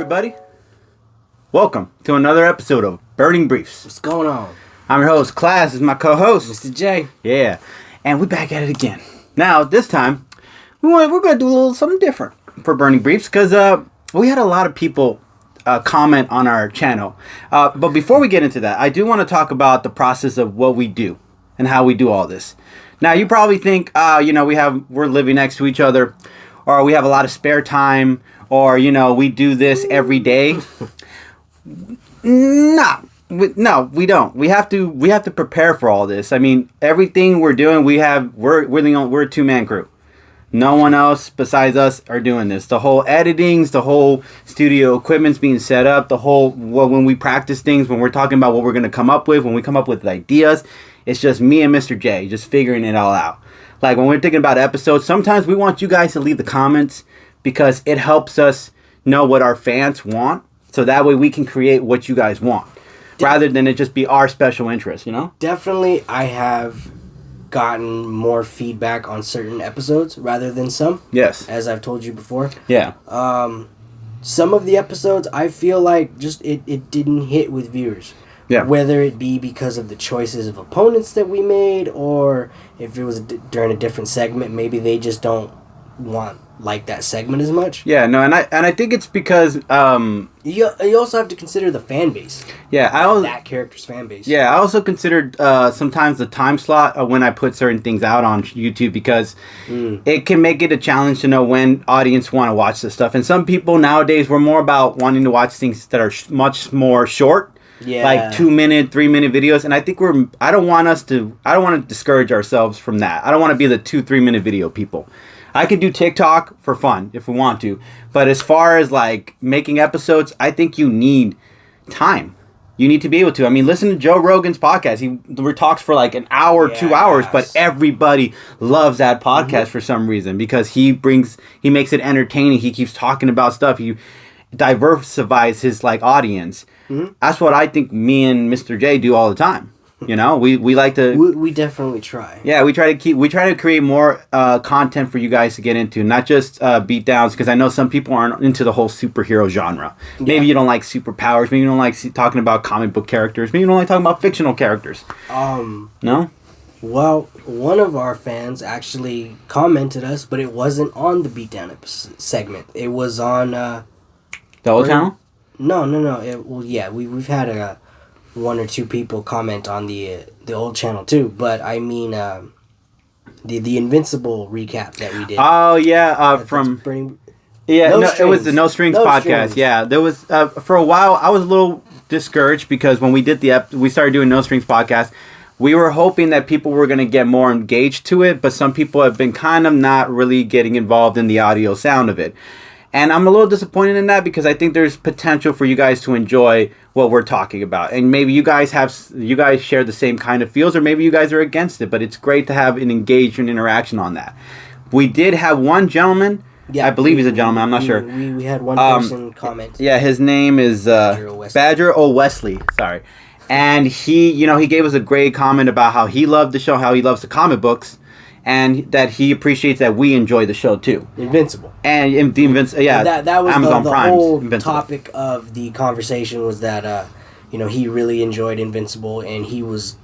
everybody. Welcome to another episode of Burning Briefs. What's going on? I'm your host, Class is my co-host. Mr. J. Yeah, and we're back at it again. Now, this time, we're going to do a little something different for Burning Briefs because we had a lot of people comment on our channel. But before we get into that, I do want to talk about the process of what we do and how we do all this. Now, you probably think, we're living next to each other, or we have a lot of spare time, or, we do this every day. No, we don't. We have to prepare for all this. I mean, everything we're doing, we're a two-man crew. No one else besides us are doing this. The whole editings, the whole studio equipment's being set up, when we practice things, when we're talking about what we're going to come up with, when we come up with ideas, it's just me and Mr. J just figuring it all out. Like when we're thinking about episodes, sometimes we want you guys to leave the comments because it helps us know what our fans want. So that way we can create what you guys want. Rather than it just be our special interest, Definitely, I have gotten more feedback on certain episodes rather than some. Yes. As I've told you before. Yeah. Some of the episodes, I feel like just it didn't hit with viewers. Yeah. Whether it be because of the choices of opponents that we made, or if it was during a different segment, maybe they just don't like that segment as much. Yeah, no, and I think it's because you also have to consider the fan base. Yeah, that character's fan base. Yeah, I also considered sometimes the time slot when I put certain things out on YouTube because it can make it a challenge to know when audience want to watch this stuff. And some people nowadays were more about wanting to watch things that are much more short. Yeah. Like 2-minute, 3-minute videos, and I think I don't want to discourage ourselves from that. I don't want to be the 2-3 minute video people. I could do TikTok for fun if we want to, but as far as like making episodes, I think you need time. You need to be able to. I mean, listen to Joe Rogan's podcast. He talks for like an hour, 2 hours, but everybody loves that podcast for some reason because he makes it entertaining. He keeps talking about stuff. He diversifies his like audience. That's what I think me and Mr. J do all the time. We like to. We definitely try. Yeah, we try to create more content for you guys to get into, not just beatdowns. Because I know some people aren't into the whole superhero genre. Maybe you don't like superpowers. Maybe you don't like talking about comic book characters. Maybe you don't like talking about fictional characters. No. Well, one of our fans actually commented us, but it wasn't on the beatdown segment. It was on the old channel. No. We've had one or two people comment on the old channel too, but I mean the Invincible recap that we did. Oh yeah, it was the No Strings podcast. Strings. Yeah, there was for a while I was a little discouraged because when we did we started doing No Strings podcast, we were hoping that people were going to get more engaged to it, but some people have been kind of not really getting involved in the audio sound of it. And I'm a little disappointed in that because I think there's potential for you guys to enjoy what we're talking about. And maybe you guys share the same kind of feels, or maybe you guys are against it, but it's great to have an engagement interaction on that. We did have one gentleman. Yeah, I believe he's a gentleman. I'm not sure. We had one person comment. Yeah, his name is Badger O'Wesley. Sorry. And he gave us a great comment about how he loved the show, how he loves the comic books. And that he appreciates that we enjoy the show too. Invincible. And the Invincible, yeah. That was Amazon the Prime's whole Invincible. topic of the conversation was that, he really enjoyed Invincible and he was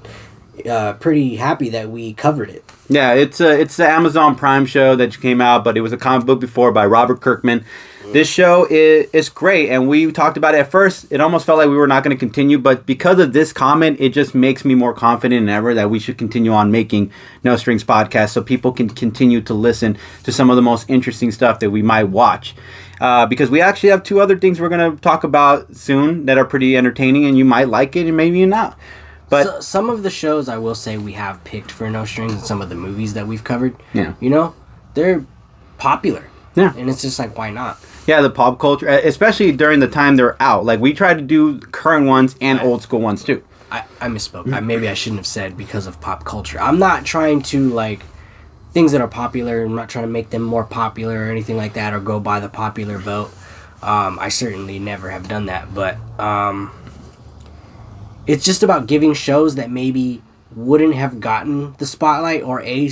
pretty happy that we covered it. Yeah, it's the Amazon Prime show that came out, but it was a comic book before by Robert Kirkman. This show is great, and we talked about it at first. It almost felt like we were not going to continue, but because of this comment, it just makes me more confident than ever that we should continue on making No Strings podcast so people can continue to listen to some of the most interesting stuff that we might watch. Because we actually have 2 other things we're going to talk about soon that are pretty entertaining, and you might like it, and maybe you're not. But some of the shows I will say we have picked for No Strings and some of the movies that we've covered, they're popular. Yeah. And it's just like, why not? Yeah, the pop culture, especially during the time they're out. Like, we try to do current ones and old school ones, too. I misspoke. Maybe I shouldn't have said because of pop culture. I'm not trying to, things that are popular, I'm not trying to make them more popular or anything like that or go by the popular vote. I certainly never have done that. But it's just about giving shows that maybe wouldn't have gotten the spotlight or a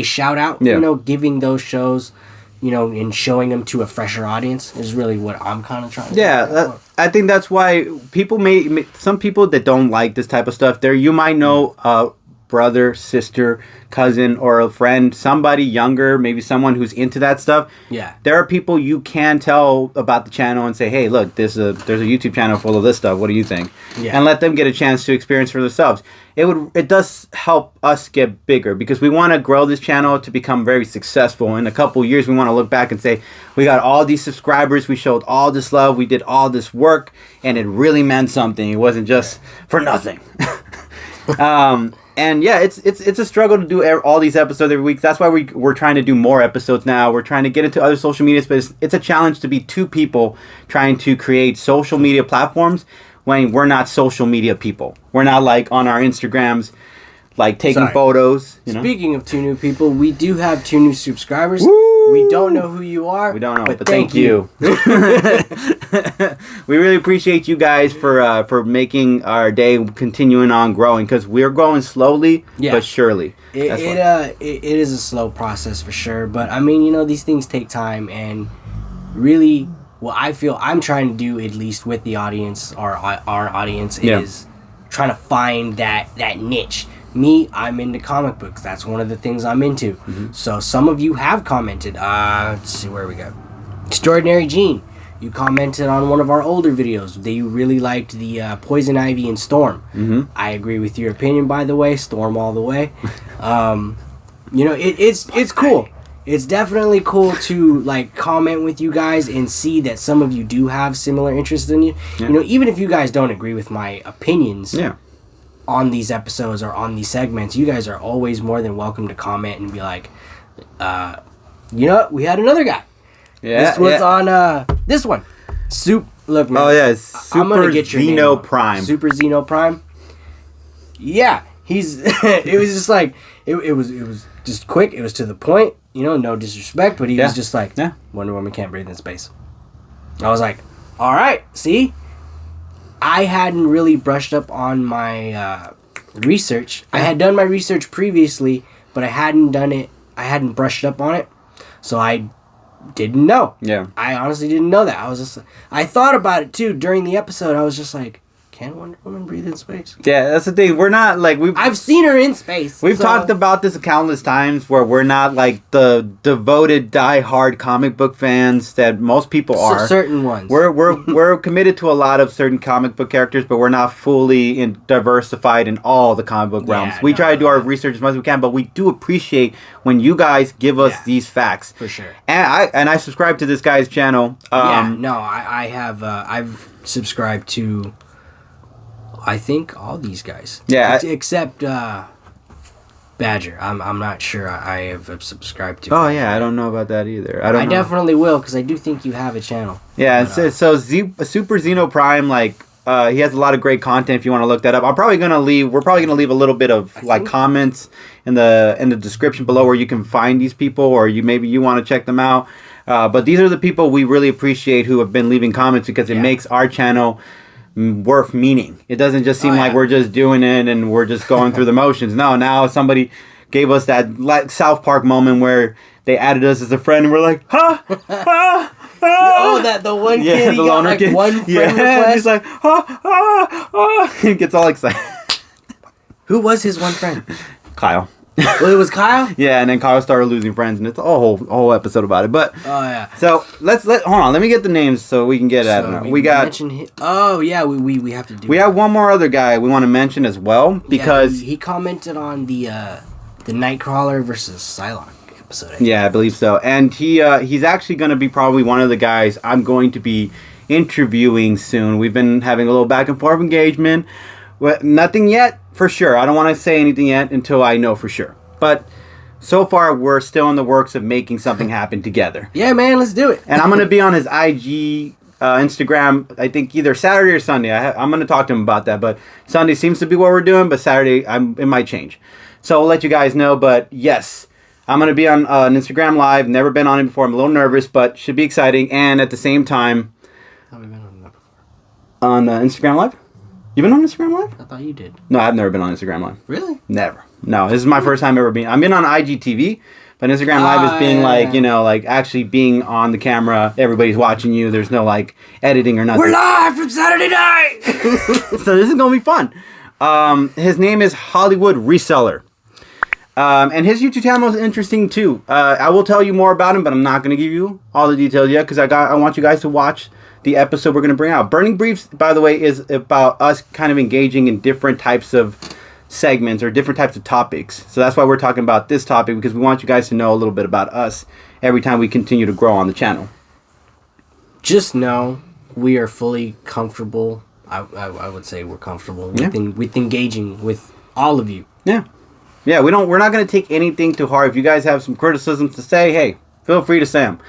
shout out. Yeah. Giving those shows in showing them to a fresher audience is really what I'm kind of trying to Yeah, I think that's why people some people that don't like this type of stuff, you might know a brother, sister, cousin, or a friend, somebody younger, maybe someone who's into that stuff. Yeah. There are people you can tell about the channel and say, hey, look, there's a YouTube channel full of this stuff. What do you think? Yeah. And let them get a chance to experience for themselves. It does help us get bigger because we want to grow this channel to become very successful. In a couple years, we want to look back and say, we got all these subscribers, we showed all this love, we did all this work, and it really meant something. It wasn't just for nothing. And yeah, it's a struggle to do all these episodes every week. That's why we're trying to do more episodes now. We're trying to get into other social medias, but it's a challenge to be two people trying to create social media platforms when we're not social media people. We're not like on our Instagrams, like taking photos. Speaking of two new people, we do have 2 new subscribers. Woo! We don't know who you are. We don't know, but thank you. We really appreciate you guys for making our day continuing on growing because we're growing slowly but surely. It is a slow process for sure, but I mean, these things take time, and really what I feel I'm trying to do, at least with the audience, our audience, is trying to find that niche. Me, I'm into comic books. That's one of the things I'm into. Mm-hmm. So some of you have commented. Let's see where we go. Extraordinary Gene, you commented on one of our older videos that you really liked the Poison Ivy and Storm. Mm-hmm. I agree with your opinion, by the way. Storm all the way. It's cool. It's definitely cool to comment with you guys and see that some of you do have similar interests in you. Yeah. Even if you guys don't agree with my opinions. Yeah. On these episodes or on these segments, you guys are always more than welcome to comment and be like, we had another guy. Yeah, this was on this one. Look, man. Oh yeah, Super Zeno Prime. Super Zeno Prime. Yeah, he's. It was just like it was just quick. It was to the point. No disrespect, but he was just like, Wonder Woman can't breathe in space. I was like, all right, see. I hadn't really brushed up on my research. I had done my research previously, but I hadn't brushed up on it. So I didn't know. Yeah. I honestly didn't know that. I thought about it too during the episode. I was just like, can Wonder Woman breathe in space? Yeah, that's the thing. We're not I've seen her in space. We've talked about this countless times where we're not like the devoted, die-hard comic book fans that most people are. Certain ones. We're committed to a lot of certain comic book characters, but we're not fully diversified in all the comic book realms. We try to do our research as much as we can, but we do appreciate when you guys give us these facts. For sure. And I subscribe to this guy's channel. I have. I've subscribed to. I think all these guys. Yeah. Except Badger. I'm not sure I have subscribed to. Oh, Badger. Yeah. I don't know about that either. I definitely will, because I do think you have a channel. Yeah. But, so Super Zeno Prime, he has a lot of great content if you want to look that up. We're probably going to leave a little bit of comments in the description below where you can find these people, or maybe you want to check them out. But these are the people we really appreciate who have been leaving comments because it makes our channel worth meaning. It doesn't just seem like we're just doing it and we're just going through the motions. No, now somebody gave us that South Park moment where they added us as a friend and we're like, that the one kid, the loner kid. One friend request. He's like, he gets all excited. Who was his one friend? Kyle. Well, it was Kyle? Yeah, and then Kyle started losing friends, and it's a whole episode about it. But so hold on, let me get the names so we can get at it. We got. We have to do. We have one more other guy we want to mention as well because he commented on the Nightcrawler versus Psylocke episode. I believe so, and he's actually going to be probably one of the guys I'm going to be interviewing soon. We've been having a little back and forth engagement. Well, nothing yet for sure. I don't want to say anything yet until I know for sure. But so far, we're still in the works of making something happen together. Yeah, man, let's do it. And I'm going to be on his IG, Instagram, I think either Saturday or Sunday. I'm going to talk to him about that. But Sunday seems to be what we're doing, but Saturday, it might change. So I'll let you guys know. But yes, I'm going to be on an Instagram Live. Never been on it before. I'm a little nervous, but should be exciting. And at the same time... Have we been on that before? On Instagram Live? You been on Instagram Live? I thought you did. No, I've never been on Instagram Live. Really? Never. No, this is my first time ever being... I've been on IGTV, But Instagram Live is being like, you know, like actually being on the camera. Everybody's watching you. There's no like editing or nothing. We're live from Saturday night. So this is gonna be fun. His name is Hollywood Reseller. And his YouTube channel is interesting too. I will tell you more about him, but I'm not going to give you all the details yet because I want you guys to watch the episode we're going to bring out. Burning Briefs, by the way, is about us kind of engaging in different types of segments or different types of topics. So that's why we're talking about this topic, because we want you guys to know a little bit about us every time we continue to grow on the channel. Just know we are fully comfortable. I would say we're comfortable with engaging with all of you. Yeah. Yeah, we're not going to take anything too hard. If you guys have some criticisms to say, hey, feel free to say them.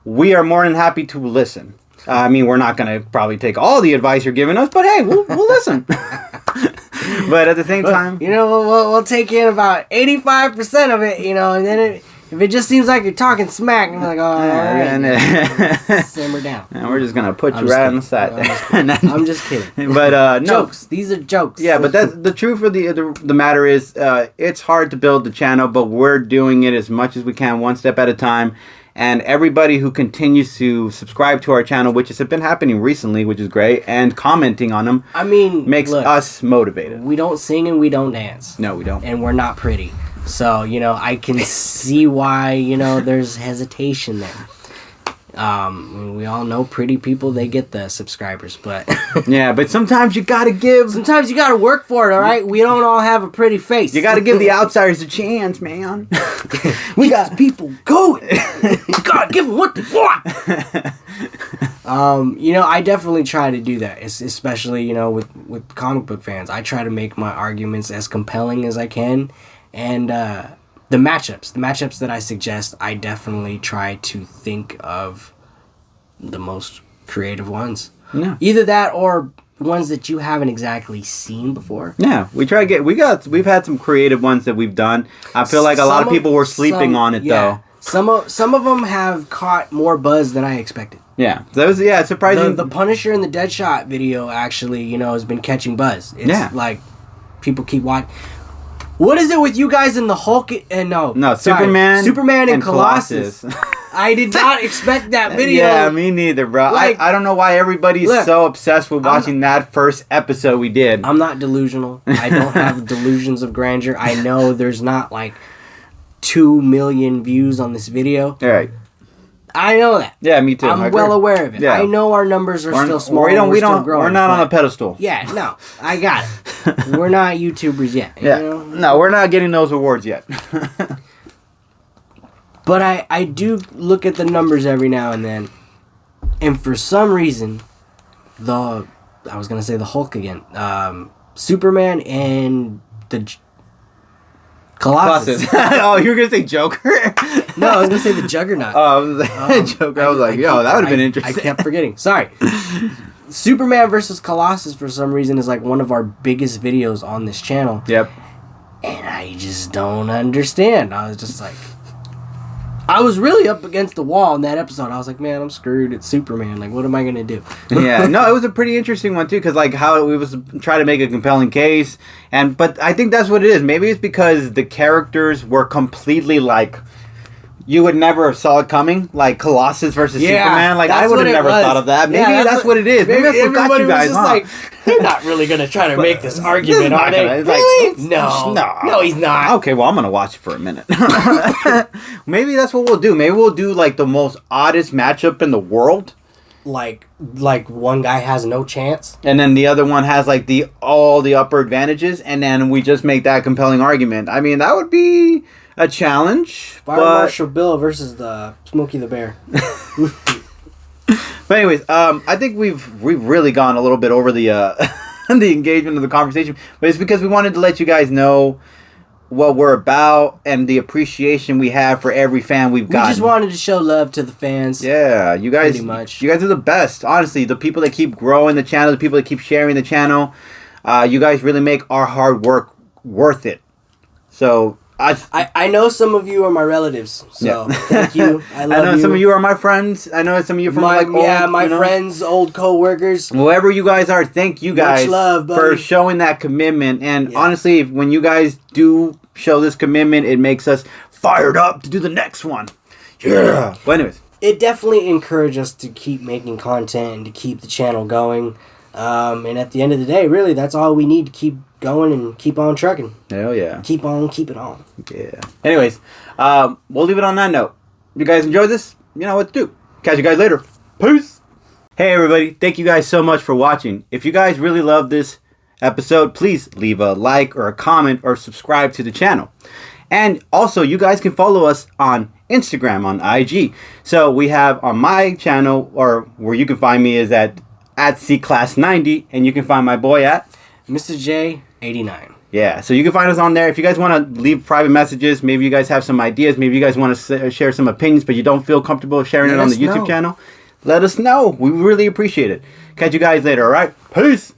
We are more than happy to listen. I mean, we're not going to probably take all the advice you're giving us, but hey, we'll listen. But at the same time, you know, we'll take in about 85% of it, you know, and then if it just seems like you're talking smack, and we're like, oh, all right, simmer down. And we're just going to put you right on the side. I'm just kidding. But no. Jokes. These are jokes. Yeah, but that's the truth of the matter is it's hard to build the channel, but we're doing it as much as we can, one step at a time. And everybody who continues to subscribe to our channel, which has been happening recently, which is great, and commenting on them, I mean, makes us motivated. We don't sing and we don't dance. No, we don't. And we're not pretty. So, you know, I can see why, you know, there's hesitation there. We all know pretty people, they get the subscribers, but... Yeah, but sometimes you gotta give... Sometimes you gotta work for it, alright? We don't all have a pretty face. You gotta give the outsiders a chance, man. We got people going. You gotta give them what they want. You know, I definitely try to do that, especially, you know, with comic book fans. I try to make my arguments as compelling as I can, and the matchups that I suggest, I definitely try to think of the most creative ones. Yeah. Either that or ones that you haven't exactly seen before. Yeah, we've had some creative ones that we've done. I feel like a lot of people were sleeping on it though. Some of them have caught more buzz than I expected. Yeah, that was it's surprising. The Punisher and the Deadshot video actually, you know, has been catching buzz. It's like people keep watching. What is it with you guys in the Hulk and Superman and Colossus? I did not expect that video. Yeah, me neither, bro. Like, I don't know why everybody's so obsessed with watching that first episode we did. I'm not delusional. I don't have delusions of grandeur. I know there's not like 2 million views on this video. All right. I know that. Yeah, me too. I'm well aware of it. Yeah. I know our numbers are still small. We're still growing. We're not on a pedestal. Yeah, no, I got it. We're not YouTubers yet. Yeah, you know? No, we're not getting those awards yet. But I do look at the numbers every now and then, and for some reason, I was gonna say the Hulk again, Superman and the Colossus. Oh, you were gonna say Joker? No, I was gonna say the Juggernaut. Oh, I was like, Joker. I was like, that would have been interesting. I kept forgetting. Sorry. Superman versus Colossus, for some reason, is like one of our biggest videos on this channel. Yep. And I just don't understand. I was just like, I was really up against the wall in that episode. I was like, man, I'm screwed. It's Superman. Like, what am I going to do? Yeah, no, it was a pretty interesting one, too, because, like, how we was trying to make a compelling case. But I think that's what it is. Maybe it's because the characters were completely, like, you would never have saw it coming, like Colossus versus Superman. Like, I would have never thought of that. Maybe that's what it is. Maybe that's what got you guys, like, they're not really going to try to make this argument, are they? Really? Like, no, he's not. Okay, well, I'm going to watch it for a minute. Maybe that's what we'll do. Maybe we'll do, like, the most oddest matchup in the world. Like one guy has no chance, and then the other one has like all the upper advantages, and then we just make that compelling argument. I mean, that would be a challenge. Fire Marshal Bill versus the Smokey the Bear. But anyways, I think we've really gone a little bit over the the engagement of the conversation, but it's because we wanted to let you guys know what we're about and the appreciation we have for every fan we've got. We just wanted to show love to the fans. Yeah, you guys. Pretty much. You guys are the best. Honestly, the people that keep growing the channel, the people that keep sharing the channel, you guys really make our hard work worth it. So I know some of you are my relatives, so thank you. I love I know you. some of you are my friends. I know some of you from my old, friends, old co-workers. Whoever you guys are, thank you guys Much love, buddy. for showing that commitment. And honestly, when you guys do show this commitment, it makes us fired up to do the next one. Yeah. But anyways, it definitely encouraged us to keep making content and to keep the channel going. And at the end of the day, really, that's all we need to keep going and keep on trucking. Hell yeah. Keep on, keep it on. Yeah. Anyways, we'll leave it on that note. If you guys enjoyed this, you know what to do. Catch you guys later. Peace. Hey, everybody. Thank you guys so much for watching. If you guys really love this episode, please leave a like or a comment or subscribe to the channel. And also, you guys can follow us on Instagram, on IG. So we have on my channel, or where you can find me is at CClass90, and you can find my boy at Mr. J89. Yeah, so you can find us on there. If you guys want to leave private messages, maybe you guys have some ideas, maybe you guys want to share some opinions, but you don't feel comfortable sharing it on the YouTube channel, let us know. We really appreciate it. Catch you guys later, all right? Peace!